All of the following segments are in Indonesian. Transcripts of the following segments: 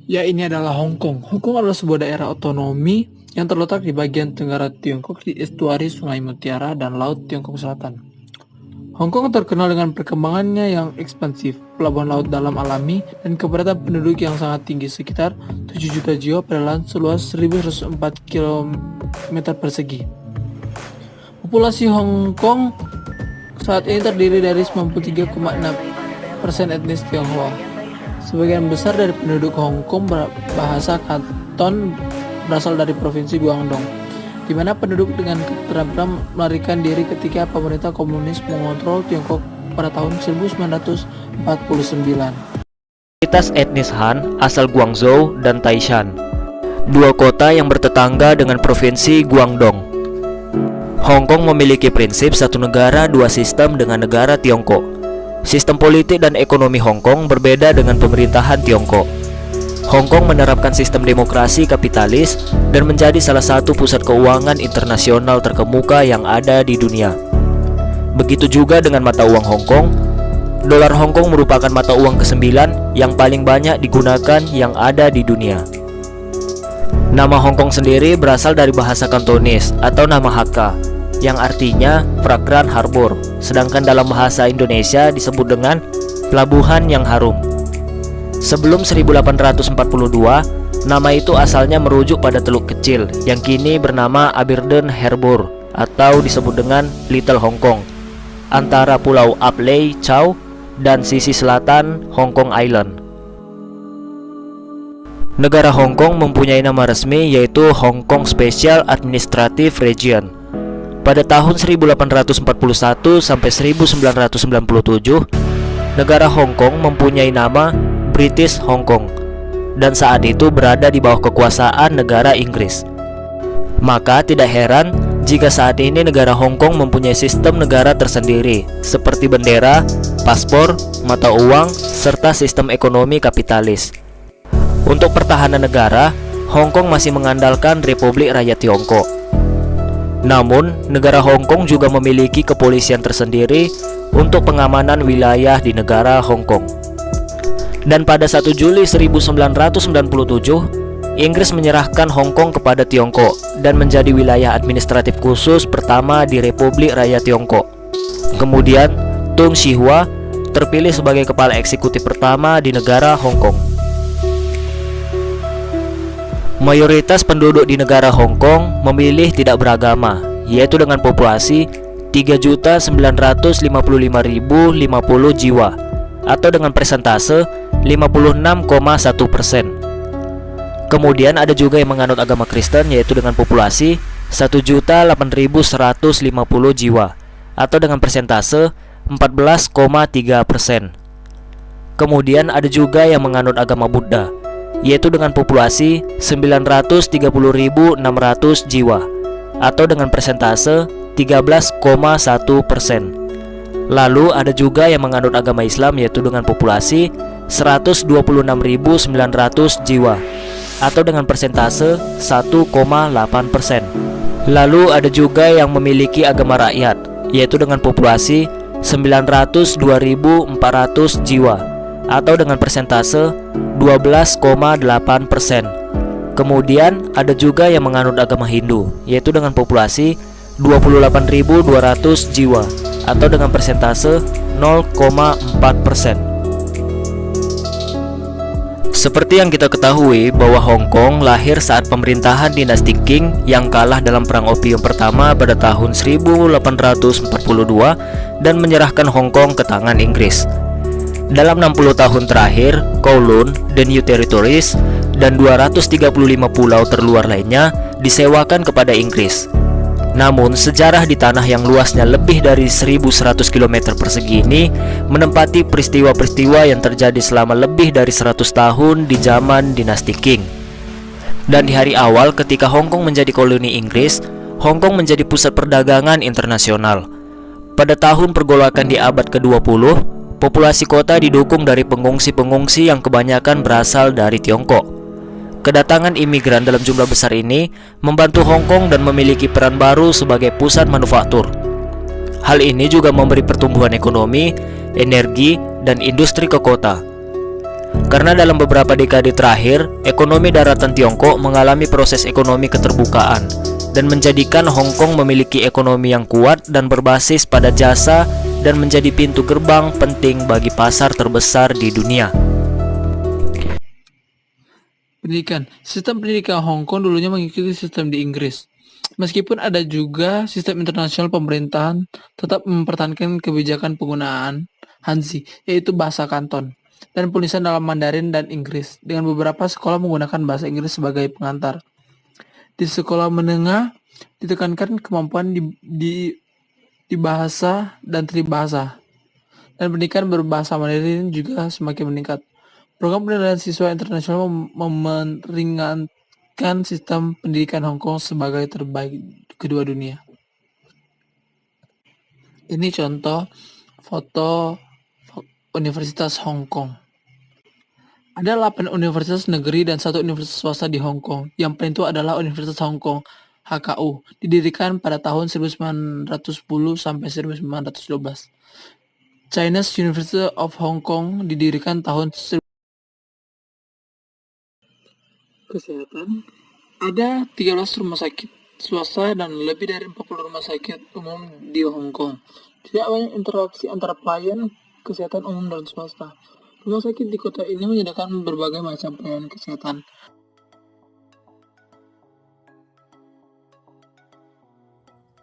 Ya, ini adalah Hong Kong. Hong Kong adalah sebuah daerah otonomi yang terletak di bagian tenggara Tiongkok di estuari Sungai Mutiara dan Laut Tiongkok Selatan. Hong Kong terkenal dengan perkembangannya yang ekspansif, pelabuhan laut dalam alami, dan kepadatan penduduk yang sangat tinggi sekitar 7 juta jiwa pada lahan seluas 1.104 km persegi. Populasi Hong Kong saat ini terdiri dari 93,6% etnis Tionghoa. Sebagian besar dari penduduk Hong Kong berbahasa Kanton berasal dari provinsi Guangdong, di mana penduduk dengan keterampilan melarikan diri ketika pemerintah komunis mengontrol Tiongkok pada tahun 1949. Mayoritas etnis Han asal Guangzhou dan Taishan, dua kota yang bertetangga dengan provinsi Guangdong. Hong Kong memiliki prinsip satu negara dua sistem dengan negara Tiongkok. Sistem politik dan ekonomi Hong Kong berbeda dengan pemerintahan Tiongkok. Hong Kong menerapkan sistem demokrasi kapitalis dan menjadi salah satu pusat keuangan internasional terkemuka yang ada di dunia. Begitu juga dengan mata uang Hong Kong. Dolar Hong Kong merupakan mata uang ke-9 yang paling banyak digunakan yang ada di dunia. Nama Hong Kong sendiri berasal dari bahasa Kantonis atau nama Hakka, yang artinya fragrant harbor, sedangkan dalam bahasa Indonesia disebut dengan pelabuhan yang harum. Sebelum 1842, nama itu asalnya merujuk pada teluk kecil yang kini bernama Aberdeen Harbour atau disebut dengan Little Hong Kong, antara pulau Apley Chow dan sisi selatan Hong Kong Island. Negara Hong Kong mempunyai nama resmi yaitu Hong Kong Special Administrative Region. Pada tahun 1841 sampai 1997, negara Hong Kong mempunyai nama British Hong Kong dan saat itu berada di bawah kekuasaan negara Inggris. Maka tidak heran jika saat ini negara Hong Kong mempunyai sistem negara tersendiri seperti bendera, paspor, mata uang, serta sistem ekonomi kapitalis. Untuk pertahanan negara, Hong Kong masih mengandalkan Republik Rakyat Tiongkok. Namun, negara Hong Kong juga memiliki kepolisian tersendiri untuk pengamanan wilayah di negara Hong Kong. Dan pada 1 Juli 1997, Inggris menyerahkan Hong Kong kepada Tiongkok dan menjadi wilayah administratif khusus pertama di Republik Rakyat Tiongkok. Kemudian, Tung Chee-hwa terpilih sebagai kepala eksekutif pertama di negara Hong Kong. Mayoritas penduduk di negara Hong Kong memilih tidak beragama, yaitu dengan populasi 3.955.050 jiwa, atau dengan persentase 56,1%. Kemudian ada juga yang menganut agama Kristen, yaitu dengan populasi 1.008.150 jiwa, atau dengan persentase 14,3%. Kemudian ada juga yang menganut agama Buddha, yaitu dengan populasi 930.600 jiwa, atau dengan persentase 13,1%. Lalu ada juga yang menganut agama Islam, yaitu dengan populasi 126.900 jiwa, atau dengan persentase 1,8%. Lalu ada juga yang memiliki agama rakyat, yaitu dengan populasi 902.400 jiwa, atau dengan persentase 12,8%. Kemudian ada juga yang menganut agama Hindu, yaitu dengan populasi 28.200 jiwa, atau dengan persentase 0,4%. Seperti yang kita ketahui bahwa Hong Kong lahir saat pemerintahan dinasti Qing yang kalah dalam Perang Opium pertama pada tahun 1842 dan menyerahkan Hong Kong ke tangan Inggris. Dalam 60 tahun terakhir, Kowloon, The New Territories, dan 235 pulau terluar lainnya disewakan kepada Inggris. Namun, sejarah di tanah yang luasnya lebih dari 1.100 km persegi ini menempati peristiwa-peristiwa yang terjadi selama lebih dari 100 tahun di zaman dinasti Qing. Dan di hari awal ketika Hong Kong menjadi koloni Inggris, Hong Kong menjadi pusat perdagangan internasional. Pada tahun pergolakan di abad ke-20, populasi kota didukung dari pengungsi-pengungsi yang kebanyakan berasal dari Tiongkok. Kedatangan imigran dalam jumlah besar ini membantu Hong Kong dan memiliki peran baru sebagai pusat manufaktur. Hal ini juga memberi pertumbuhan ekonomi, energi, dan industri ke kota. Karena dalam beberapa dekade terakhir, ekonomi daratan Tiongkok mengalami proses ekonomi keterbukaan dan menjadikan Hong Kong memiliki ekonomi yang kuat dan berbasis pada jasa dan menjadi pintu gerbang penting bagi pasar terbesar di dunia. Pendidikan. Sistem pendidikan Hong Kong dulunya mengikuti sistem di Inggris. Meskipun ada juga sistem internasional, pemerintahan tetap mempertahankan kebijakan penggunaan Hanzi, yaitu bahasa Kanton, dan penulisan dalam Mandarin dan Inggris, dengan beberapa sekolah menggunakan bahasa Inggris sebagai pengantar. Di sekolah menengah, ditekankan kemampuan di bahasa dan tribahasa, dan pendidikan berbahasa Mandarin juga semakin meningkat. Program penilaian siswa internasional meringankan sistem pendidikan Hong Kong sebagai terbaik kedua dunia. Ini contoh foto Universitas Hong Kong. Ada 8 universitas negeri dan 1 universitas swasta di Hong Kong. Yang paling tua adalah Universitas Hong Kong, HKU, didirikan pada tahun 1910 sampai 1912. Chinese University of Hong Kong didirikan tahun Kesehatan. Ada 13 rumah sakit swasta dan lebih dari 40 rumah sakit umum di Hong Kong. Tidak banyak interaksi antara pelayan kesehatan umum dan swasta. Rumah sakit di kota ini menyediakan berbagai macam pelayanan kesehatan.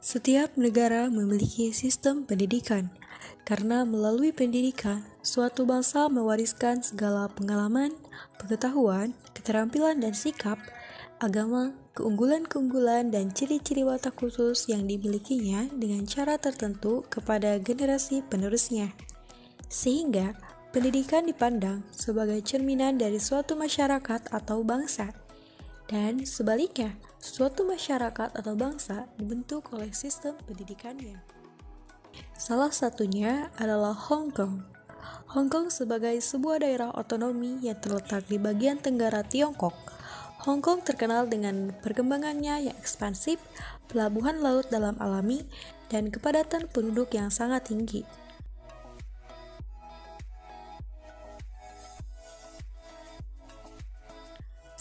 Setiap negara memiliki sistem pendidikan, karena melalui pendidikan, suatu bangsa mewariskan segala pengalaman, pengetahuan, keterampilan dan sikap, agama, keunggulan-keunggulan dan ciri-ciri watak khusus yang dimilikinya dengan cara tertentu kepada generasi penerusnya. Sehingga, pendidikan dipandang sebagai cerminan dari suatu masyarakat atau bangsa. Dan sebaliknya, suatu masyarakat atau bangsa dibentuk oleh sistem pendidikannya. Salah satunya adalah Hong Kong. Hong Kong sebagai sebuah daerah otonomi yang terletak di bagian tenggara Tiongkok. Hong Kong terkenal dengan perkembangannya yang ekspansif, pelabuhan laut dalam alami, dan kepadatan penduduk yang sangat tinggi.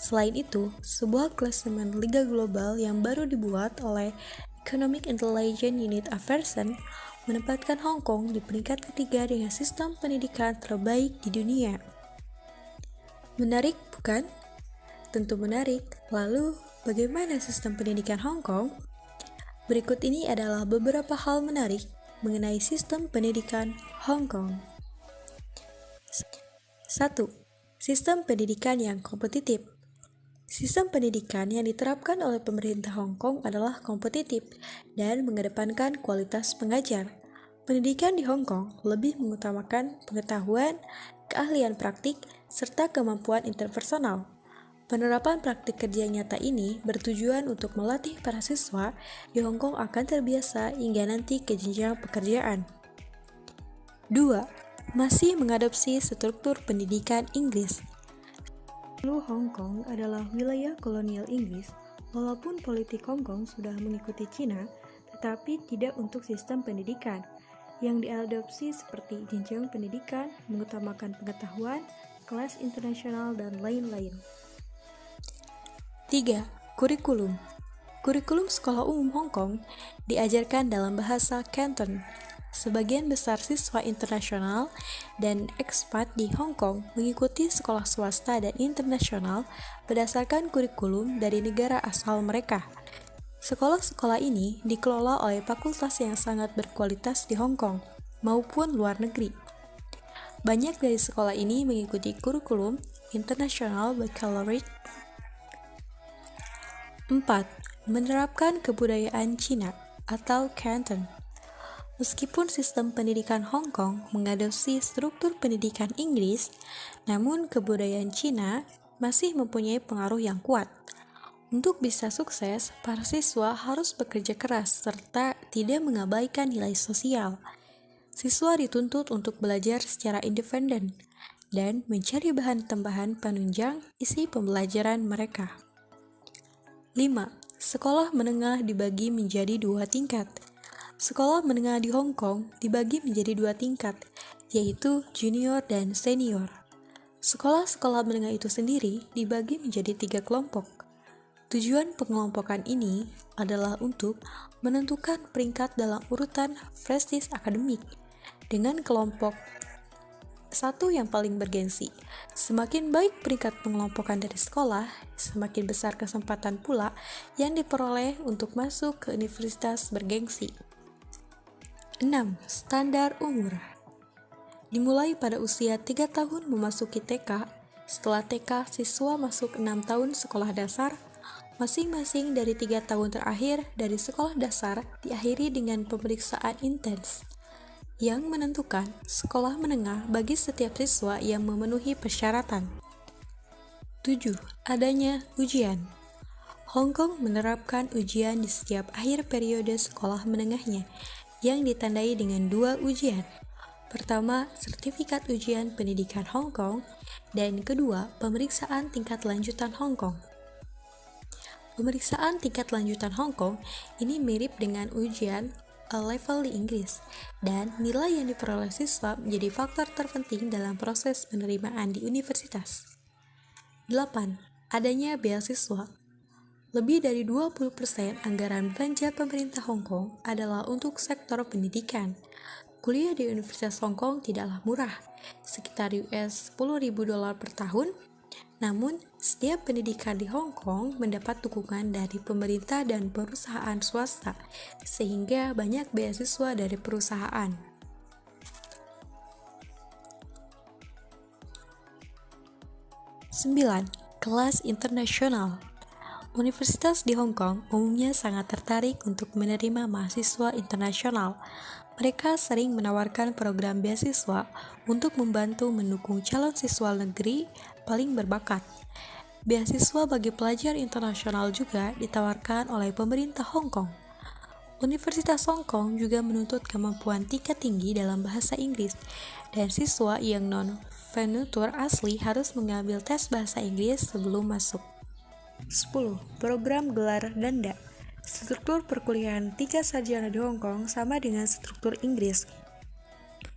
Selain itu, sebuah klasemen Liga Global yang baru dibuat oleh Economic Intelligence Unit Aversion menempatkan Hong Kong di peringkat ketiga dengan sistem pendidikan terbaik di dunia. Menarik, bukan? Tentu menarik. Lalu, bagaimana sistem pendidikan Hong Kong? Berikut ini adalah beberapa hal menarik mengenai sistem pendidikan Hong Kong. 1. Sistem pendidikan yang kompetitif. Sistem pendidikan yang diterapkan oleh pemerintah Hong Kong adalah kompetitif dan mengedepankan kualitas pengajar. Pendidikan di Hong Kong lebih mengutamakan pengetahuan, keahlian praktik, serta kemampuan interpersonal. Penerapan praktik kerja nyata ini bertujuan untuk melatih para siswa di Hong Kong akan terbiasa hingga nanti ke jenjang pekerjaan. 2. Masih mengadopsi struktur pendidikan Inggris. Dulu Hong Kong adalah wilayah kolonial Inggris, walaupun politik Hong Kong sudah mengikuti Cina, tetapi tidak untuk sistem pendidikan yang diadopsi seperti jenjang pendidikan, mengutamakan pengetahuan, kelas internasional, dan lain-lain. 3. Kurikulum. Kurikulum sekolah umum Hong Kong diajarkan dalam bahasa Canton. Sebagian besar siswa internasional dan ekspat di Hong Kong mengikuti sekolah swasta dan internasional berdasarkan kurikulum dari negara asal mereka. Sekolah-sekolah ini dikelola oleh fakultas yang sangat berkualitas di Hong Kong maupun luar negeri. Banyak dari sekolah ini mengikuti kurikulum International Baccalaureate. 4. Menerapkan kebudayaan Cina atau Canton. Meskipun sistem pendidikan Hong Kong mengadopsi struktur pendidikan Inggris, namun kebudayaan Cina masih mempunyai pengaruh yang kuat. Untuk bisa sukses, para siswa harus bekerja keras serta tidak mengabaikan nilai sosial. Siswa dituntut untuk belajar secara independen dan mencari bahan tambahan penunjang isi pembelajaran mereka. 5. Sekolah menengah dibagi menjadi 2 tingkat. Sekolah menengah di Hong Kong dibagi menjadi 2 tingkat, yaitu junior dan senior. Sekolah-sekolah menengah itu sendiri dibagi menjadi 3 kelompok. Tujuan pengelompokan ini adalah untuk menentukan peringkat dalam urutan prestis akademik dengan kelompok 1 yang paling bergengsi. Semakin baik peringkat pengelompokan dari sekolah, semakin besar kesempatan pula yang diperoleh untuk masuk ke universitas bergengsi. 6. Standar umur. Dimulai pada usia 3 tahun memasuki TK. Setelah TK, siswa masuk 6 tahun sekolah dasar. Masing-masing dari 3 tahun terakhir dari sekolah dasar diakhiri dengan pemeriksaan intens yang menentukan sekolah menengah bagi setiap siswa yang memenuhi persyaratan. 7. Adanya ujian. Hong Kong menerapkan ujian di setiap akhir periode sekolah menengahnya yang ditandai dengan 2 ujian. Pertama, sertifikat ujian pendidikan Hong Kong, dan kedua, pemeriksaan tingkat lanjutan Hong Kong. Pemeriksaan tingkat lanjutan Hong Kong ini mirip dengan ujian A-level di Inggris, dan nilai yang diperoleh siswa menjadi faktor terpenting dalam proses penerimaan di universitas. 8. Adanya beasiswa. Lebih dari 20% anggaran belanja pemerintah Hong Kong adalah untuk sektor pendidikan. Kuliah di Universitas Hong Kong tidaklah murah, sekitar $10.000 per tahun. Namun, setiap pendidikan di Hong Kong mendapat dukungan dari pemerintah dan perusahaan swasta, sehingga banyak beasiswa dari perusahaan. 9. Kelas internasional. Universitas di Hong Kong umumnya sangat tertarik untuk menerima mahasiswa internasional. Mereka sering menawarkan program beasiswa untuk membantu mendukung calon siswa negeri paling berbakat. Beasiswa bagi pelajar internasional juga ditawarkan oleh pemerintah Hong Kong. Universitas Hong Kong juga menuntut kemampuan tingkat tinggi dalam bahasa Inggris, dan siswa yang non-venutur asli harus mengambil tes bahasa Inggris sebelum masuk. 10. Program gelar ganda. Struktur perkuliahan tingkat sarjana di Hong Kong sama dengan struktur Inggris.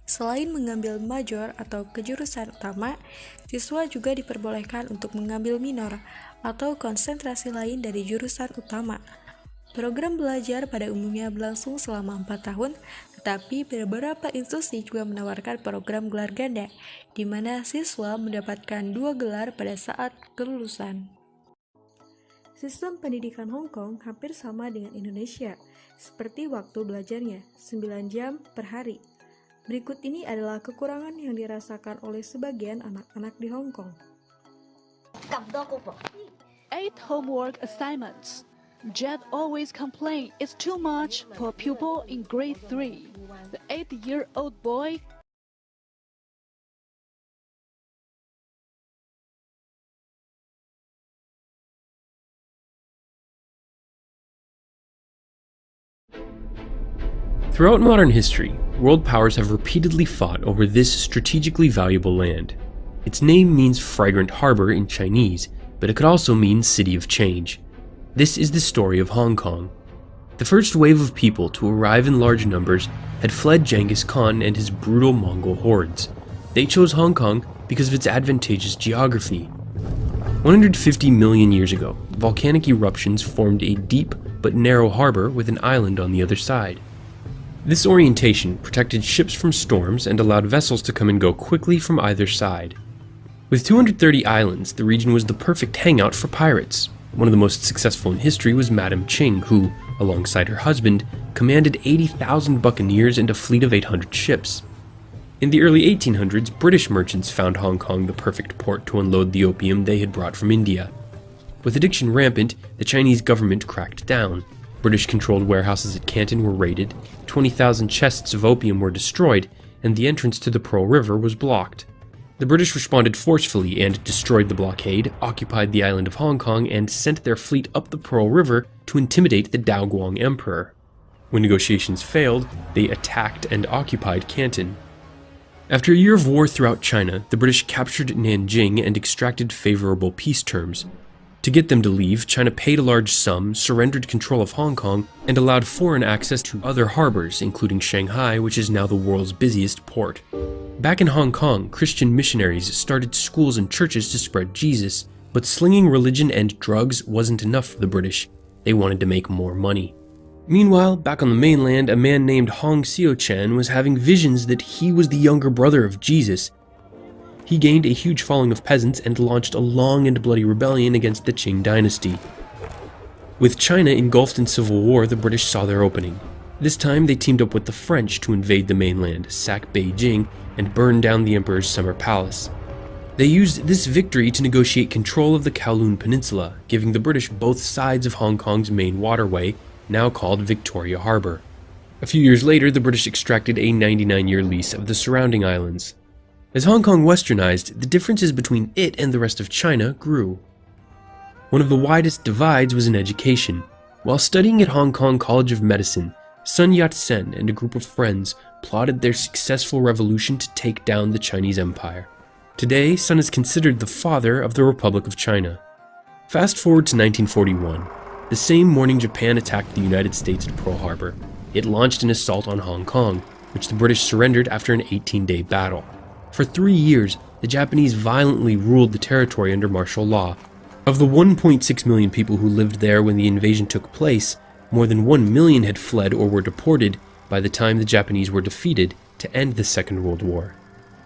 Selain mengambil major atau kejurusan utama, siswa juga diperbolehkan untuk mengambil minor atau konsentrasi lain dari jurusan utama. Program belajar pada umumnya berlangsung selama 4 tahun, tetapi beberapa institusi juga menawarkan program gelar ganda, di mana siswa mendapatkan 2 gelar pada saat kelulusan. Sistem pendidikan Hong Kong hampir sama dengan Indonesia, seperti waktu belajarnya, 9 jam per hari. Berikut ini adalah kekurangan yang dirasakan oleh sebagian anak-anak di Hong Kong. 8 homework assignments. Jet always complains it's too much for a pupil in grade 3. The 8-year-old boy Throughout modern history, world powers have repeatedly fought over this strategically valuable land. Its name means fragrant harbor in Chinese, but it could also mean city of change. This is the story of Hong Kong. The first wave of people to arrive in large numbers had fled Genghis Khan and his brutal Mongol hordes. They chose Hong Kong because of its advantageous geography. 150 million years ago, volcanic eruptions formed a deep but narrow harbor with an island on the other side. This orientation protected ships from storms and allowed vessels to come and go quickly from either side. With 230 islands, the region was the perfect hangout for pirates. One of the most successful in history was Madame Ching, who, alongside her husband, commanded 80,000 buccaneers and a fleet of 800 ships. In the early 1800s, British merchants found Hong Kong the perfect port to unload the opium they had brought from India. With addiction rampant, the Chinese government cracked down. British-controlled warehouses at Canton were raided, 20,000 chests of opium were destroyed, and the entrance to the Pearl River was blocked. The British responded forcefully and destroyed the blockade, occupied the island of Hong Kong, and sent their fleet up the Pearl River to intimidate the Daoguang Emperor. When negotiations failed, they attacked and occupied Canton. After a year of war throughout China, the British captured Nanjing and extracted favorable peace terms. To get them to leave, China paid a large sum, surrendered control of Hong Kong, and allowed foreign access to other harbors, including Shanghai, which is now the world's busiest port. Back in Hong Kong, Christian missionaries started schools and churches to spread Jesus, but slinging religion and drugs wasn't enough for the British. They wanted to make more money. Meanwhile, back on the mainland, a man named Hong Xiuquan was having visions that he was the younger brother of Jesus. He gained a huge following of peasants and launched a long and bloody rebellion against the Qing dynasty. With China engulfed in civil war, the British saw their opening. This time, they teamed up with the French to invade the mainland, sack Beijing, and burn down the emperor's summer palace. They used this victory to negotiate control of the Kowloon Peninsula, giving the British both sides of Hong Kong's main waterway, now called Victoria Harbour. A few years later, the British extracted a 99-year lease of the surrounding islands. As Hong Kong westernized, the differences between it and the rest of China grew. One of the widest divides was in education. While studying at Hong Kong College of Medicine, Sun Yat-sen and a group of friends plotted their successful revolution to take down the Chinese Empire. Today, Sun is considered the father of the Republic of China. Fast forward to 1941. The same morning Japan attacked the United States at Pearl Harbor, it launched an assault on Hong Kong, which the British surrendered after an 18-day battle. For 3 years, the Japanese violently ruled the territory under martial law. Of the 1.6 million people who lived there when the invasion took place, more than 1 million had fled or were deported by the time the Japanese were defeated to end the Second World War.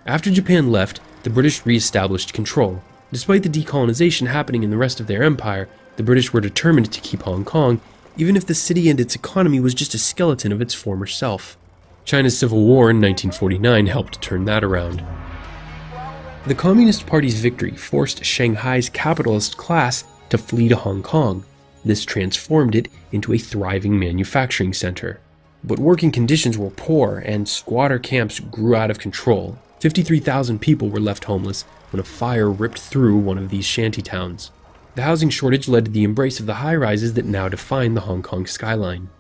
After Japan left, the British re-established control. Despite the decolonization happening in the rest of their empire, the British were determined to keep Hong Kong, even if the city and its economy was just a skeleton of its former self. China's Civil War in 1949 helped turn that around. The Communist Party's victory forced Shanghai's capitalist class to flee to Hong Kong. This transformed it into a thriving manufacturing center. But working conditions were poor and squatter camps grew out of control. 53,000 people were left homeless when a fire ripped through one of these shanty towns. The housing shortage led to the embrace of the high-rises that now define the Hong Kong skyline.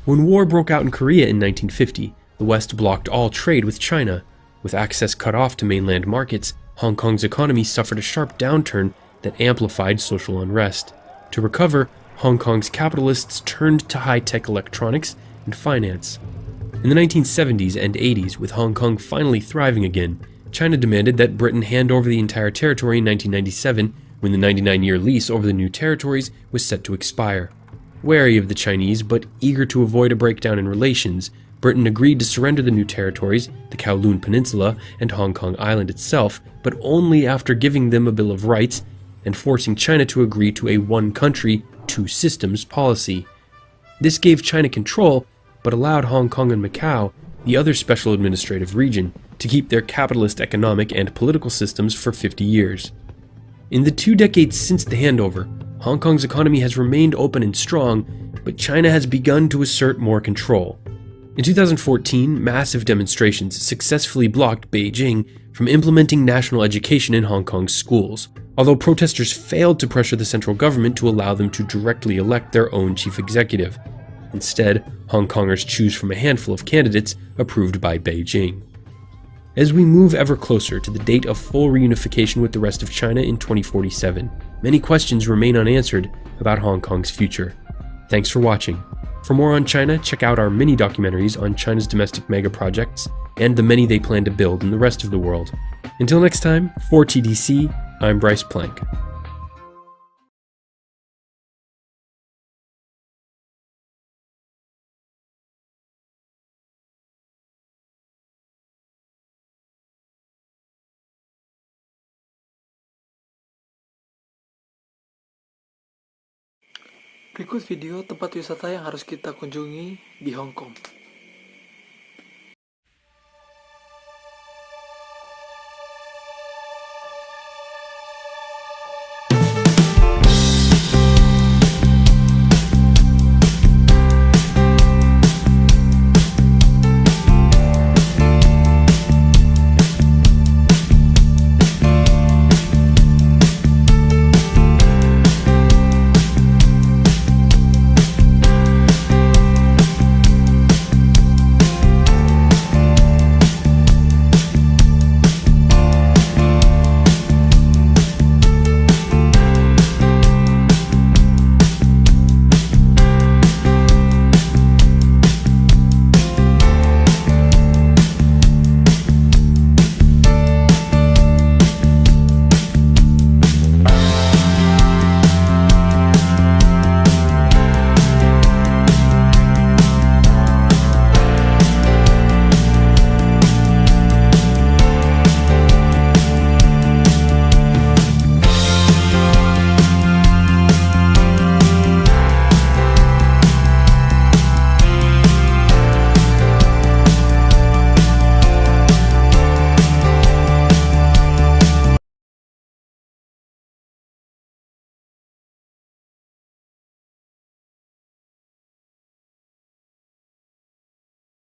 When war broke out in Korea in 1950, the West blocked all trade with China. With access cut off to mainland markets, Hong Kong's economy suffered a sharp downturn that amplified social unrest. To recover, Hong Kong's capitalists turned to high-tech electronics and finance. In the 1970s and 80s, with Hong Kong finally thriving again, China demanded that Britain hand over the entire territory in 1997 when the 99-year lease over the new territories was set to expire. Wary of the Chinese, but eager to avoid a breakdown in relations, Britain agreed to surrender the new territories, the Kowloon Peninsula and Hong Kong Island itself, but only after giving them a Bill of Rights and forcing China to agree to a one country, two systems policy. This gave China control, but allowed Hong Kong and Macau, the other special administrative region, to keep their capitalist economic and political systems for 50 years. In the 2 decades since the handover, Hong Kong's economy has remained open and strong, but China has begun to assert more control. In 2014, massive demonstrations successfully blocked Beijing from implementing national education in Hong Kong's schools, although protesters failed to pressure the central government to allow them to directly elect their own chief executive. Instead, Hong Kongers choose from a handful of candidates approved by Beijing. As we move ever closer to the date of full reunification with the rest of China in 2047, many questions remain unanswered about Hong Kong's future. Thanks for watching. For more on China, check out our mini-documentaries on China's domestic mega-projects and the many they plan to build in the rest of the world. Until next time, for TDC, I'm Bryce Plank. Berikut video tempat wisata yang harus kita kunjungi di Hong Kong.